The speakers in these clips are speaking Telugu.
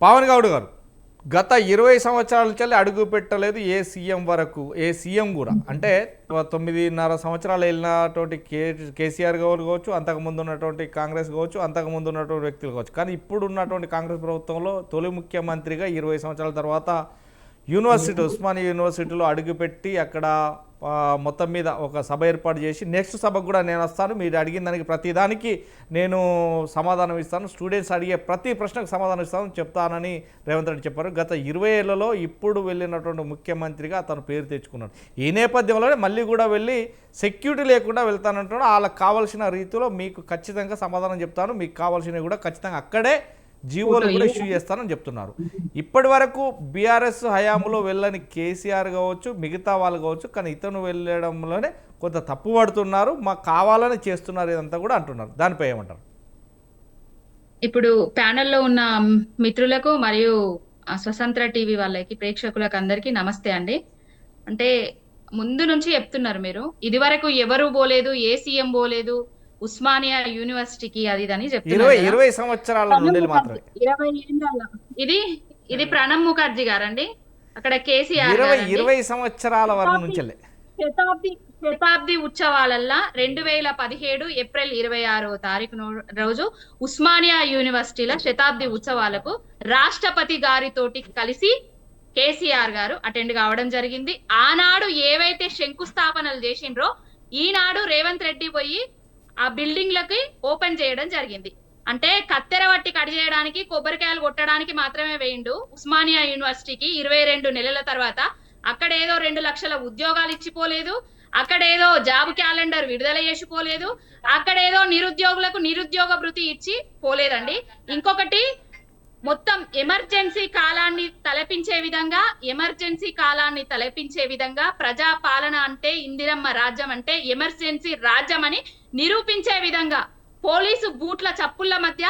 పవన్ గౌడ్ గారు గత 20 సంవత్సరాల నుంచి అడుగు పెట్టలేదు ఏ సీఎం వరకు, ఏ సీఎం కూడా. అంటే 9.5 సంవత్సరాలు వెళ్ళినటువంటి కేసీఆర్ గారు కావచ్చు, అంతకుముందు ఉన్నటువంటి కాంగ్రెస్ కావచ్చు, అంతకుముందు ఉన్నటువంటి వ్యక్తులు కావచ్చు. కానీ ఇప్పుడు ఉన్నటువంటి కాంగ్రెస్ ప్రభుత్వంలో తొలి ముఖ్యమంత్రిగా 20 సంవత్సరాల తర్వాత యూనివర్సిటీ, ఉస్మానియా యూనివర్సిటీలో అడుగుపెట్టి అక్కడ మొత్తం మీద ఒక సభ ఏర్పాటు చేసి నెక్స్ట్ సభకు కూడా నేను వస్తాను, మీరు అడిగిన దానికి ప్రతిదానికి నేను సమాధానం ఇస్తాను, స్టూడెంట్స్ అడిగే ప్రతి ప్రశ్నకు సమాధానం ఇస్తాను చెప్తానని రేవంత్ రెడ్డి చెప్పారు. గత 20 ఏళ్లలో ఇప్పుడు వెళ్ళినటువంటి ముఖ్యమంత్రిగా అతను పేరు తెచ్చుకున్నాడు. ఈ నేపథ్యంలోనే మళ్ళీ కూడా వెళ్ళి సెక్యూరిటీ లేకుండా వెళ్తానంటున్నాడు. వాళ్ళకి కావాల్సిన రీతిలో మీకు ఖచ్చితంగా సమాధానం చెప్తాను, మీకు కావాల్సినవి కూడా ఖచ్చితంగా అక్కడే జీవోలు కూడా ఇష్యూ చేస్తానని చెప్తున్నారు. ఇప్పటి వరకు బీఆర్ఎస్ హయాంలో వెళ్ళని కేసీఆర్ కావచ్చు, మిగతా వాళ్ళు కావచ్చు, కానీ ఇతను వెళ్ళడంలోనే కొంత తప్పు పడుతున్నారు, మాకు కావాలని చేస్తున్నారు ఇదంతా కూడా అంటున్నారు. దానిపై ఏమంటారు? ఇప్పుడు ప్యానెల్లో ఉన్న మిత్రులకు మరియు స్వతంత్ర టీవీ వాళ్ళకి, ప్రేక్షకులకు అందరికీ నమస్తే అండి. అంటే ముందు నుంచి చెప్తున్నారు మీరు, ఇది వరకు ఎవరు పోలేదు, ఏ సీఎం పోలేదు ఉస్మానియా యూనివర్సిటీకి, అది అని చెప్తున్నారు. 20 సంవత్సరాల నుండి మాత్రమే 20 ఏళ్ళ ఇది ప్రణబ్ ముఖర్జీ గారండి. అక్కడ కేసీఆర్ 20 సంవత్సరాల వరకు నుంచి శతాబ్ది ఉత్సవాలల్లా 2017 ఏప్రిల్ 26వ తారీఖు రోజు ఉస్మానియా యూనివర్సిటీలో శతాబ్ది ఉత్సవాలకు రాష్ట్రపతి గారితోటి కలిసి కేసీఆర్ గారు అటెండ్ కావడం జరిగింది. ఆనాడు ఏవైతే శంకుస్థాపనలు చేసిండ్రో ఈనాడు రేవంత్ రెడ్డి పోయి ఆ బిల్డింగ్లకి ఓపెన్ చేయడం జరిగింది. అంటే కత్తెర వట్టి కట్ చేయడానికి, కొబ్బరికాయలు కొట్టడానికి మాత్రమే వేయిండు ఉస్మానియా యూనివర్సిటీకి 22 నెలల తర్వాత. అక్కడేదో 2 లక్షల ఉద్యోగాలు ఇచ్చిపోలేదు, అక్కడేదో జాబ్ క్యాలెండర్ విడుదల చేసిపోలేదు, అక్కడేదో నిరుద్యోగులకు నిరుద్యోగ భృతి ఇచ్చి పోలేదండి. ఇంకొకటి, మొత్తం ఎమర్జెన్సీ కాలాన్ని తలపించే విధంగా ప్రజా పాలన అంటే ఇందిరమ్మ రాజ్యం అంటే ఎమర్జెన్సీ రాజ్యం అని నిరూపించే విధంగా పోలీసు బూట్ల చప్పుళ్ల మధ్య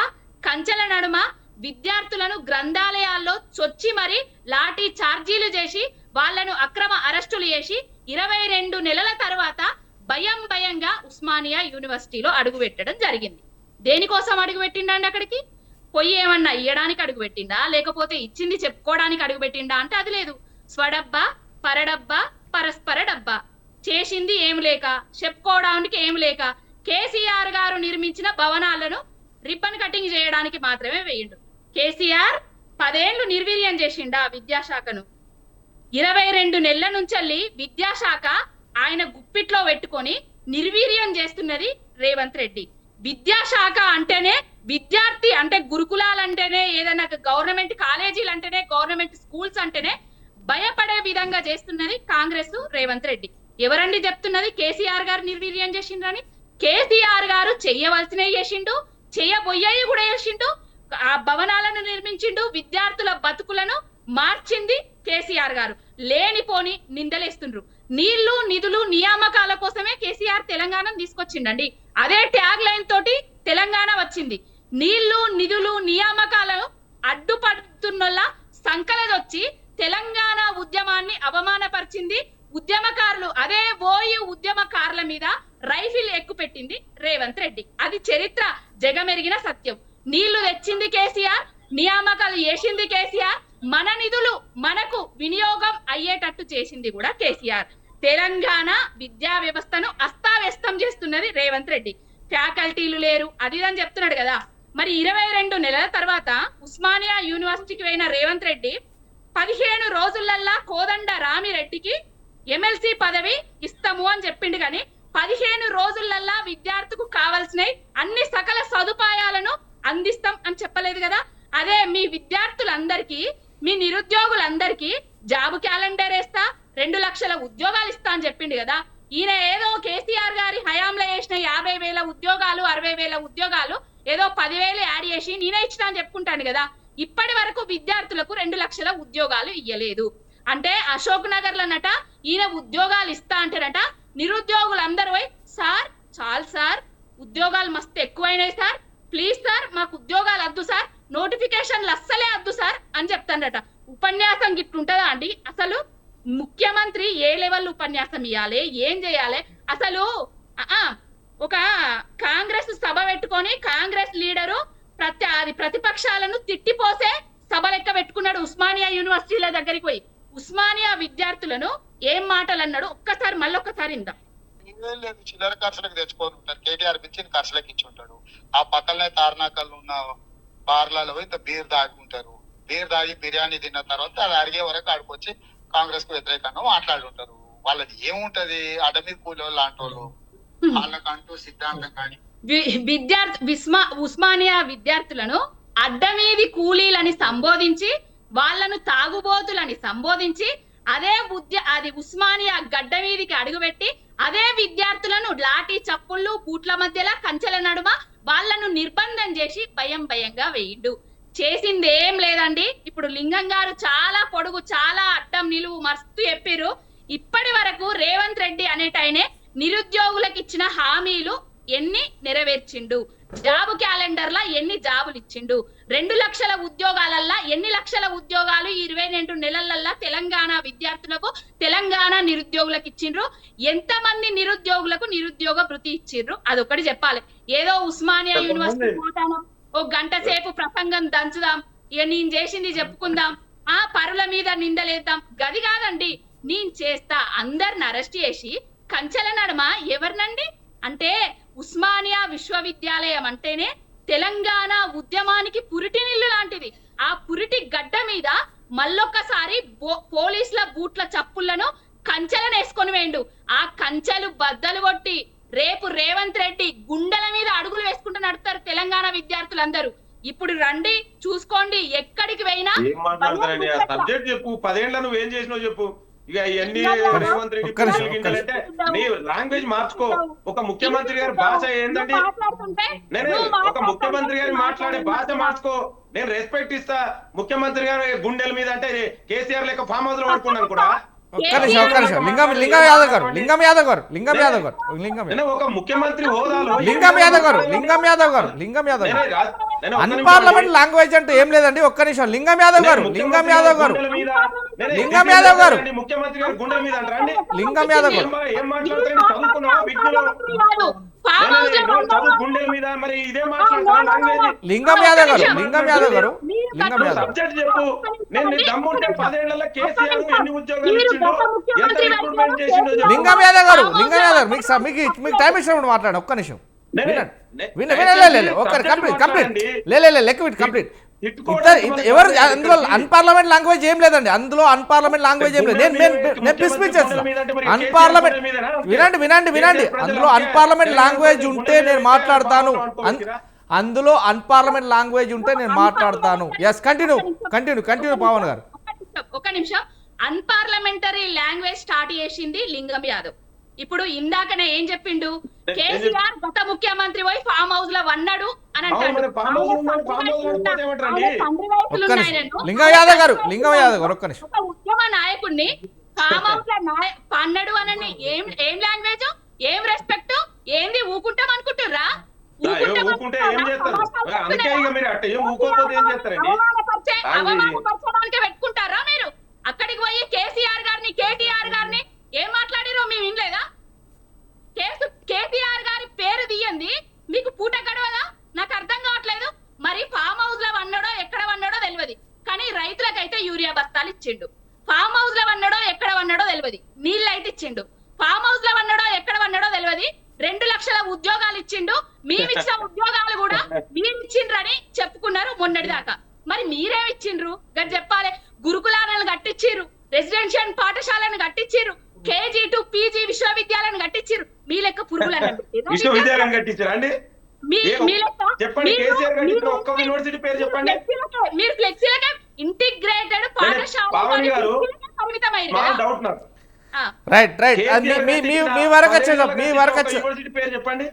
కంచెల నడుమ విద్యార్థులను గ్రంథాలయాల్లో చొచ్చి మరి లాఠీ చార్జీలు చేసి వాళ్లను అక్రమ అరెస్టులు చేసి 22 నెలల తర్వాత భయంగా ఉస్మానియా యూనివర్సిటీలో అడుగు పెట్టడం జరిగింది. దేనికోసం అడుగు పెట్టిండండి? అక్కడికి పొయ్యి ఏమన్నా ఇయ్యడానికి అడుగు పెట్టిండా, లేకపోతే ఇచ్చింది చెప్పుకోవడానికి అడుగు పెట్టిండా అంటే అది లేదు. స్వడబ్బా, పరడబ్బా, పరస్పర డబ్బా. చేసింది ఏం లేక, చెప్పుకోవడానికి ఏం లేక కేసీఆర్ గారు నిర్మించిన భవనాలను రిబ్బన్ కటింగ్ చేయడానికి మాత్రమే వేయండు. కేసీఆర్ 10 ఏళ్లు నిర్వీర్యం చేసిండా విద్యాశాఖను. 22 నెలల నుంచి విద్యాశాఖ ఆయన గుప్పిట్లో పెట్టుకొని నిర్వీర్యం చేస్తున్నది రేవంత్ రెడ్డి. విద్యాశాఖ అంటేనే విద్యార్థి అంటే గురుకులాలంటేనే, ఏదైనా గవర్నమెంట్ కాలేజీలు అంటేనే, గవర్నమెంట్ స్కూల్స్ అంటేనే భయపడే విధంగా చేస్తున్నది కాంగ్రెస్ రేవంత్ రెడ్డి. ఎవరండి చెప్తున్నది కేసీఆర్ గారు నిర్వీర్యం చేసిండ్రని? కేసీఆర్ గారు చెయ్యవలసినవి చేసిండు, చెయ్యబోయేవి కూడా చేసిండు. ఆ భవనాలను నిర్మించిండు, విద్యార్థుల బతుకులను మార్చింది కేసీఆర్ గారు. లేనిపోని నిందలేస్తుండ్రు. నీళ్లు, నిధులు, నియామకాల కోసమే కేసీఆర్ తెలంగాణను తీసుకొచ్చిండండి. అదే ట్యాగ్ లైన్ తోటి తెలంగాణ వచ్చింది. నీళ్లు, నిధులు, నియామకాలను అడ్డుపడుతున్నోళ్ళ సంకలదొచ్చి తెలంగాణ ఉద్యమాన్ని అవమానపరిచింది. ఉద్యమకారులు, అదే ఓయూ ఉద్యమకారుల మీద రైఫిల్ ఎక్కుపెట్టింది రేవంత్ రెడ్డి. అది చరిత్ర జగమెరిగిన సత్యం. నీళ్లు తెచ్చింది కేసీఆర్, నియామకాలు చేసింది కేసీఆర్, మన నిధులు మనకు వినియోగం అయ్యేటట్టు చేసింది కూడా కేసీఆర్. తెలంగాణ విద్యా వ్యవస్థను అస్తావ్యస్తం చేస్తున్నది రేవంత్ రెడ్డి. ఫ్యాకల్టీలు లేరు, అది అని చెప్తున్నాడు కదా. మరి 22 నెలల తర్వాత ఉస్మానియా యూనివర్సిటీకి పోయిన రేవంత్ రెడ్డి 15 రోజులల్లా కోదండ రామిరెడ్డికి ఎమ్మెల్సీ పదవి ఇస్తాము అని చెప్పిండు. కానీ 15 రోజులల్లా విద్యార్థికు కావాల్సిన అన్ని సకల సదుపాయాలను అందిస్తాం అని చెప్పలేదు కదా. అదే మీ విద్యార్థులందరికీ, మీ నిరుద్యోగులందరికీ జాబ్ క్యాలెండర్ వేస్తా, 2 లక్షల ఉద్యోగాలు ఇస్తా అని చెప్పిండు కదా. ఈయన ఏదో కేసీఆర్ గారి హయాంలో వేసిన 50,000 ఉద్యోగాలు, 60,000 ఉద్యోగాలు ఏదో 10,000 యాడ్ చేసి నేనే ఇచ్చినా అని చెప్పుకుంటాను కదా. ఇప్పటి వరకు విద్యార్థులకు 2 లక్షల ఉద్యోగాలు ఇయ్యలేదు. అంటే అశోక్ నగర్ లనట ఈయన ఉద్యోగాలు ఇస్తా అంటారట. నిరుద్యోగులందరూ పోయి, సార్ చాలు సార్, ఉద్యోగాలు మస్తు ఎక్కువైనాయి సార్, ప్లీజ్ సార్ మాకు ఉద్యోగాలు వద్దు సార్, నోటిఫికేషన్లు అస్సలే వద్దు సార్ అని చెప్తాడట. ఉపన్యాసం గిట్టుంటదా అండి? అసలు ముఖ్యమంత్రి ఏ లెవెల్ ఉపన్యాసం ఇవ్వాలి, ఏం చేయాలి? అసలు ఒక కాంగ్రెస్ సభ పెట్టుకొని కాంగ్రెస్ లీడరు ప్రతిపక్షాలను తిట్టిపోసే సభ లెక్క పెట్టుకున్నాడు ఉస్మానియా యూనివర్సిటీల దగ్గరికి పోయి. ఉస్మానియా విద్యార్థులను ఏం మాటలు అన్నాడు ఒక్కసారి మళ్ళొక్కసారి ఇందాం. ఏం లేదు, చిల్లర ఖర్చులకు తెచ్చుకొని ఉంటారు. కేటీఆర్ పిచ్చిన ఖర్చులకు ఇచ్చి ఉంటాడు. ఆ పక్కనే తార్నాకల్ ఉన్న బార్లలో పోయి బీర్ తాగి ఉంటారు. బీర్ తాగి బిర్యానీ తిన్న తర్వాత అది అడిగే వరకు ఆడికొచ్చి కాంగ్రెస్ కు వ్యతిరేకంగా మాట్లాడుంటారు. వాళ్ళది ఏముంటది, అడ్డ మీద కూలి లాంటి వాళ్ళు, వాళ్ళకంటూ సిద్ధాంతం కానీ. ఉస్మానియా విద్యార్థులను అడ్డమీది కూలీలని సంబోధించి, వాళ్ళను తాగుబోతులని సంబోధించి, అది ఉస్మానియా గడ్డ మీదికి అడుగుపెట్టి అదే విద్యార్థులను లాఠీ చప్పుళ్ళు బూట్ల మధ్యలో కంచెల నడుమ వాళ్ళను నిర్బంధం చేసి భయంగా వేయిండు. చేసింది ఏం లేదండి. ఇప్పుడు లింగం గారు చాలా పొడుగు, చాలా అడ్డం నిలువు మస్తు చెప్పిర్రు. ఇప్పటి వరకు రేవంత్ రెడ్డి అనేటైనే నిరుద్యోగులకు ఇచ్చిన హామీలు ఎన్ని నెరవేర్చిండు, జాబు క్యాలెండర్ లా ఎన్ని జాబులు ఇచ్చిండు, 2 లక్షల ఉద్యోగాలల్లా ఎన్ని లక్షల ఉద్యోగాలు 22 నెలలల్లా తెలంగాణ విద్యార్థులకు, తెలంగాణ నిరుద్యోగులకు ఇచ్చిండ్రు, ఎంతమంది నిరుద్యోగులకు నిరుద్యోగ భృతి ఇచ్చిండ్రు, అదొకటి చెప్పాలి. ఏదో ఉస్మానియా యూనివర్సిటీ పోతాను ఓ గంట సేపు ప్రసంగం దంచుదాం, ఇక నేను చేసింది చెప్పుకుందాం, ఆ పరుల మీద నిందలేద్దాం, గది కాదండి. నేను చేస్తా, అందరిని అరెస్ట్ చేసి కంచెల నడుమ ఎవరినండి అంటే ఉస్మానియా విశ్వవిద్యాలయం అంటేనే తెలంగాణ ఉద్యమానికి పురిటి నిల్లు లాంటిది. ఆ పురిటి గడ్డ మీద మళ్ళొక్కసారి పోలీసుల బూట్ల చప్పుళ్లను కంచెలను వేసుకొని వేయండు. ఆ కంచెలు బద్దలు కొట్టి రేపు రేవంత్ రెడ్డి గుండెల మీద అడుగులు వేసుకుంటూ నడుస్తారు తెలంగాణ విద్యార్థులందరూ. ఇప్పుడు రండి చూసుకోండి, ఎక్కడికి పోయినా సబ్జెక్ట్ చెప్పు, 10 ఏళ్ళ నువ్వేం చేసినావు చెప్పు. ఇక ఇవన్నీ రేవంత్ రెడ్డి అంటే నీ లాంగ్వేజ్ మార్చుకో. ఒక ముఖ్యమంత్రి గారి భాష ఏందండి, ఒక ముఖ్యమంత్రి గారి మాట్లాడే భాష మార్చుకో. నేను రెస్పెక్ట్ ఇస్తా. ముఖ్యమంత్రి గారి గుండెల మీద అంటే కేసీఆర్ లెక్క ఫామ్ హౌస్ లో పడుకున్నాను కూడా. ఒక ముఖ్యమంత్రి హోదాలో అన్పార్లమెంట్ లాంగ్వేజ్ అంటే ఏం లేదండి. ఒక్క నిమిషం. లింగం యాదవ్ గారు ముఖ్యమంత్రి గారు గుండెల మీద అంటారండి. లింగం యాదవ్ గారు ఏం మాట్లాడుతారండి, చదువుకున్నావా విజ్ఞులు చదువు గుండెల మీద, మరి ఇదే మాట్లాడుతున్నా. లింగం యాదవ్ గారు సబ్జెక్ట్ చెప్పు. నేను దమ్ముంటే 10 ఏళ్లలో కేసీఆర్ ఎన్ని ఉద్యోగాలు ఇచ్చిండో, ఎంత రిక్రూట్మెంట్ చేసిండో. లింగం యాదవ్ గారు మీకు టైం ఇచ్చినప్పుడు మాట్లాడండి. ఒక్క నిమిషం కంప్లీట్. ఎవరు అందులో అన్పార్లమెంట్ లాంగ్వేజ్ ఏం లేదండి. అందులో అన్పార్లమెంట్ లాంగ్వేజ్ ఏం లేదు. నేను డిస్మిస్ చేస్తాను. అన్పార్లమెంట్ వినండి. అందులో అన్పార్లమెంట్ లాంగ్వేజ్ ఉంటే నేను మాట్లాడతాను. అందులో అన్పార్లమెంట్ లాంగ్వేజ్ ఉంటే నేను మాట్లాడతాను. ఎస్, కంటిన్యూ పవన్ గారు. ఒక నిమిషం. అన్పార్లమెంటరీ లాంగ్వేజ్ స్టార్ట్ చేసింది లింగం యాదవ్. ఇప్పుడు ఇందాకనే ఏం చెప్పిండు, కేసీఆర్ గత ముఖ్యమంత్రి పోయి ఫామ్ హౌస్ లో వన్నాడు అని అంటాడు. లింగం యాదవ్ గారు ఒక్క నిమిషం. ఒక ఉద్యమ నాయకుడిని ఫామ్ హౌస్ లో అన్నాడు అని ఏం లాంగ్వేజ్, ఏం రెస్పెక్ట్, ఏంది ఊకుంటాం అనుకుంటుర్రా? అవమానపరచడానికి పెట్టుకుంటారా మీరు? అక్కడికి పోయి కేసీఆర్ గారిని, కేటీఆర్ గారిని ఏం మాట్లాడిరో మేము వినలేదా? కేసీఆర్ గారి పేరు తీయండి, మీకు పూట గడవదా? నాకు అర్థం కావట్లేదు. మరి ఫామ్ హౌస్ లో వన్నాడో ఎక్కడ వన్నాడో తెలియదు, కానీ రైతులకైతే యూరియా బస్తాలు ఇచ్చిండు. ఫామ్ హౌస్ లో వన్నాడో ఎక్కడ వన్నాడో తెలియదు, నీళ్ళు అయితే ఇచ్చిండు. ఫామ్ హౌస్ లో వన్నాడో ఎక్కడ వన్నాడో తెలియదు, 2 లక్షల ఉద్యోగాలు ఇచ్చిండు. మేమిచ్చిన ఉద్యోగాలు కూడా మేమిచ్చిండ్రని చెప్పుకున్నారు మొన్నటి దాకా. మరి మీరేమిచ్చిండ్రు గది చెప్పాలి. గురుకులాలను కట్టించిర్రు, రెసిడెన్షియల్ పాఠశాలను కట్టించిర్రు, కేజీ టు పీజీ విశ్వవిద్యాలయాన్ని కట్టించిర్రు. మీ లెక్క పురుగులను విశ్వవిద్యాలయం కట్టించారా అండి? చెప్పండి, కేసీఆర్ గారు ఒక్క యూనివర్సిటీ పేరు చెప్పండి. మీరు ఫ్లెక్సీలకే ఇంటిగ్రేటెడ్ పాఠశాల రైట్ మీ వరకు వచ్చేసాం. యూనివర్సిటీ పేరు చెప్పండి.